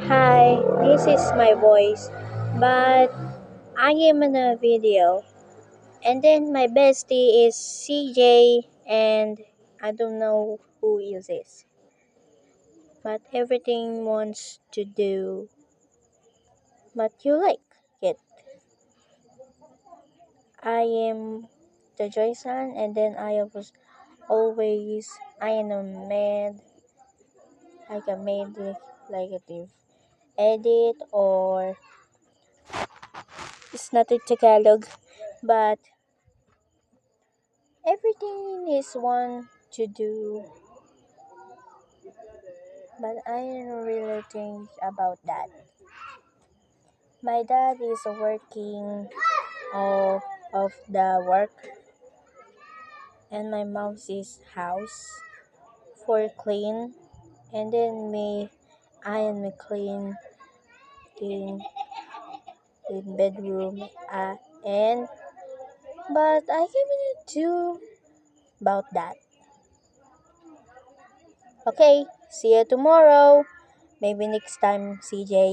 Hi, this is my voice, but I am in a video. And then my bestie is CJ, and I don't know who is this. But everything wants to do, but you like it. I am the Joyson, and then I was always I am a mad, like a made like a div edit or it's not in Tagalog, but everything is one to do, but I don't really think about that. My dad is working of the work, and my mom's is house for clean, and then me, I and me clean in in bedroom, and but I cannot do about that. Okay, see you tomorrow. Maybe next time, CJ.